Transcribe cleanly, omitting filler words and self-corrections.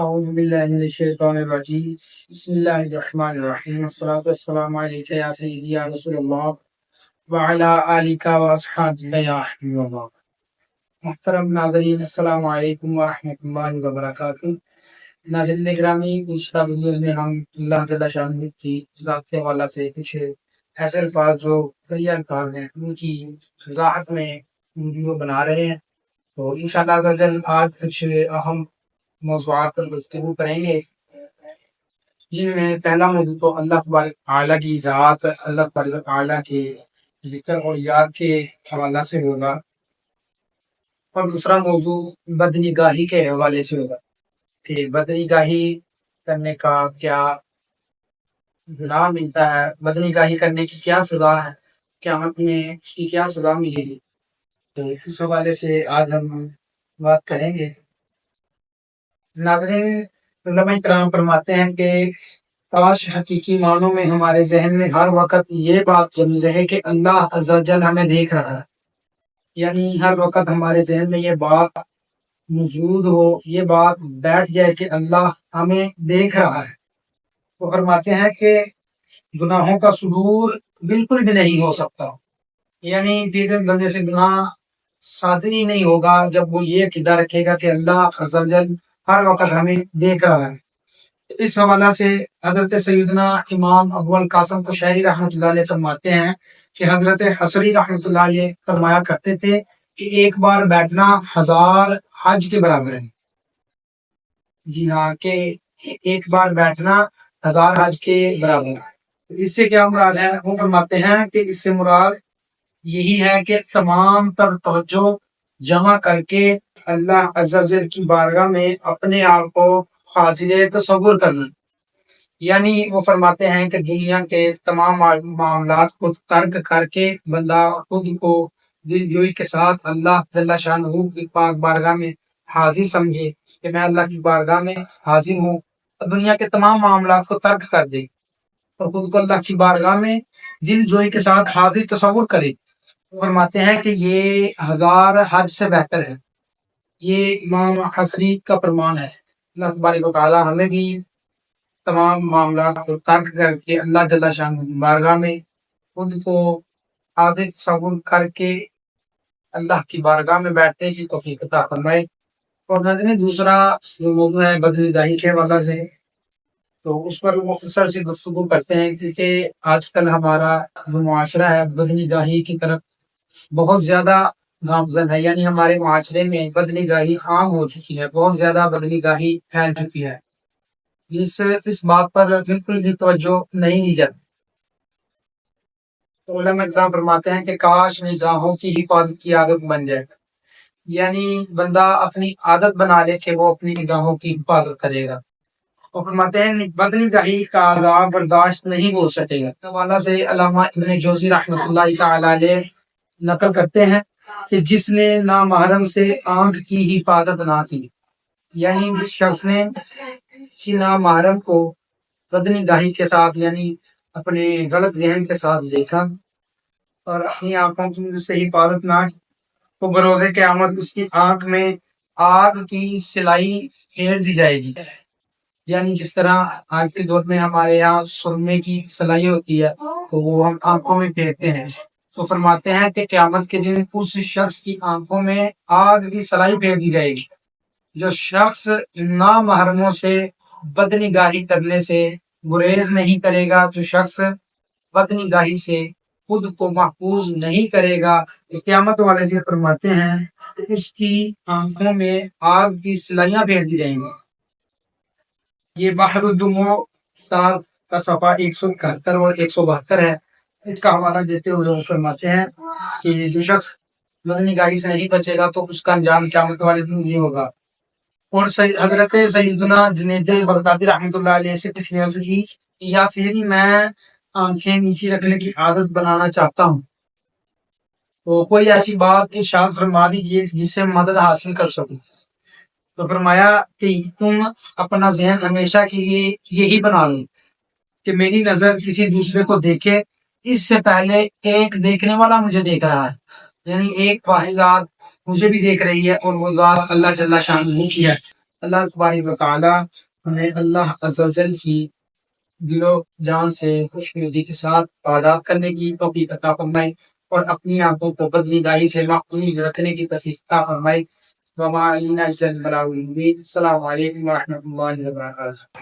أعوذ بالله من الشيطان الرجيم بسم الله الرحمن الرحيم والصلاة والسلام عليك يا سيدي يا رسول الله وعلى آلك وأصحابك يا حبيب الله. محترم ناظرین السلام علیکم ورحمۃ اللہ وبرکاتہ. ناظرین گرامی، گزشتہ ویڈیوز میں ہم اللہ تعالیٰ شان کی ذات کے حوالے سے کچھ ایسے الفاظ جو کئی الفاظ ہیں ان کی وضاحت میں ویڈیو بنا رہے ہیں. تو انشاءاللہ آج کچھ اہم موضوعات پر گفتگو کریں گے، جن میں پہلا موضوع تو اللہ تبارک تعالیٰ کی ذات، اللہ تبارک تعالیٰ کے ذکر اور یاد کے حوالے سے ہوگا، اور دوسرا موضوع بدنگاہی کے حوالے سے ہوگا کہ بدنگاہی کرنے کا کیا گناہ ملتا ہے، بدنگاہی کرنے کی کیا سزا ہے، قیامت میں اس کی کیا سزا ملے گی. تو اس حوالے سے آج ہم بات کریں گے. ناظرین، علماء کرام فرماتے ہیں کہ کاش حقیقی معنوں میں ہمارے ذہن میں ہر وقت یہ بات چلی رہے کہ اللہ عز و جل ہمیں دیکھ رہا ہے، یعنی ہر وقت ہمارے ذہن میں یہ بات موجود ہو، یہ بات بیٹھ جائے کہ اللہ ہمیں دیکھ رہا ہے. وہ فرماتے ہیں کہ گناہوں کا صدور بالکل بھی نہیں ہو سکتا، یعنی دیگر بندے سے گناہ صادر ہی نہیں ہوگا جب وہ یہ عقیدہ رکھے گا کہ اللہ عز و جل ہر وقت ہمیں دیکھ رہا ہے. اس حوالہ سے حضرت سیدنا امام ابو القاسم قشیری رحمۃ اللہ علیہ فرماتے ہیں کہ حضرت حصری رحمۃ اللہ علیہ فرمایا کرتے تھے کہ ایک بار بیٹھنا 1000 حج کے برابر ہے. جی ہاں، کہ ایک بار بیٹھنا 1000 حج کے برابر ہے. اس سے کیا مراد ہے؟ وہ فرماتے ہیں کہ اس سے مراد یہی ہے کہ تمام تر توجہ جمع کر کے اللہ عز و جل کی بارگاہ میں اپنے آپ کو حاضر تصور کرنا. یعنی وہ فرماتے ہیں کہ دنیا کے تمام معاملات کو ترک کر کے بندہ خود کو دل جوئی کے ساتھ اللہ جل شانہ کی پاک بارگاہ میں حاضر سمجھے کہ میں اللہ کی بارگاہ میں حاضر ہوں، اور دنیا کے تمام معاملات کو ترک کر دے اور خود کو اللہ کی بارگاہ میں دل جوئی کے ساتھ حاضر تصور کرے. فرماتے ہیں کہ یہ 1000 حج سے بہتر ہے. یہ امام حصری کا فرمان ہے. اللہ تبارک و تعالیٰ ہمیں بھی تمام معاملات کو ترک کر کے اللہ جل شانہ کی بارگاہ میں خود کو حاضر تصور کر کے اللہ کی بارگاہ میں بیٹھنے کی توفیق عطا فرمائے. اور ناظرین، دوسرا جو موضوع ہے بدنگاہی کے حوالے سے، تو اس پر مختصر سی گفتگو کرتے ہیں کیونکہ آج کل ہمارا جو معاشرہ ہے بدنگاہی کی طرف بہت زیادہ گامزن ہے. یعنی ہمارے معاشرے میں بدنگاہی عام ہو چکی ہے، بہت زیادہ بدنگاہی پھیل چکی ہے. اس بات پر بالکل بھی توجہ نہیں دی جاتی. تو علماء کرام فرماتے ہیں کہ کاش نگاہوں کی حفاظت کی عادت بن جائے، یعنی بندہ اپنی عادت بنا لے کہ وہ اپنی نگاہوں کی حفاظت کرے گا. اور فرماتے ہیں بدنگاہی کا عذاب برداشت نہیں ہو سکے گا. حوالہ سے علامہ ابن جوزی رحمۃ اللہ تعالی علیہ نقل کرتے ہیں کہ جس نے نامحرم سے آنکھ کی حفاظت نہ کی، یعنی جس شخص نے کسی نامحرم کو بدنگاہی کے ساتھ یعنی اپنے غلط ذہن کے ساتھ دیکھا اور اپنی آنکھوں کی اس سے حفاظت نہ کی، تو بروز قیامت اس کی آنکھ میں آگ کی سلائی پھیر دی جائے گی. یعنی جس طرح آج کے دور میں ہمارے یہاں سرمے کی سلائی ہوتی ہے تو وہ ہم آنکھوں میں پھیرتے ہیں. تو فرماتے ہیں کہ قیامت کے دن اس شخص کی آنکھوں میں آگ کی سلائی پھیر دی جائے گی جو شخص نامحرموں سے بدنگاہی کرنے سے گریز نہیں کرے گا، جو شخص بدنگاہی سے خود کو محفوظ نہیں کرے گا. قیامت والے دن فرماتے ہیں کہ اس کی آنکھوں میں آگ کی سلائیاں پھیر دی جائیں گی. یہ بحر الدموع کا صفحہ 171 اور 172 ہے. اس کا حوالہ دیتے ہوئے لوگ فرماتے ہیں کہ جو شخص بدنگاہی سے نہیں بچے گا تو اس کا انجام قیامت والے دن یہ ہوگا. اور حضرت سیدنا جنید بغدادی رحمۃ اللہ علیہ سے کسی نے عرض کی یا سیدی میں آنکھیں نیچی رکھنے کی عادت بنانا چاہتا ہوں، تو کوئی ایسی بات ارشاد فرما دیجیے جس سے مدد حاصل کر سکوں. تو فرمایا کہ تم اپنا ذہن ہمیشہ کے لیے یہی بنا لو کہ میری نظر کسی دوسرے کو دیکھے اس سے پہلے ایک دیکھنے والا مجھے دیکھ رہا ہے، یعنی ایک واحد ذات مجھے بھی دیکھ رہی ہے اور وہ ذات اللہ جل شانہ کی ہے. اللہ تبارک و تعالیٰ ہمیں اللہ عز و جل کی دل و جان سے خوشنودی کے ساتھ عبادات کرنے کی توفیق عطا فرمائے اور اپنی آنکھوں کو بدلی دائی سے محفوظ رکھنے کی توفیق عطا فرمائے۔ وما علینا الا البلاغ المبین۔ السلام علیکم ورحمۃ اللہ وبرکاتہ۔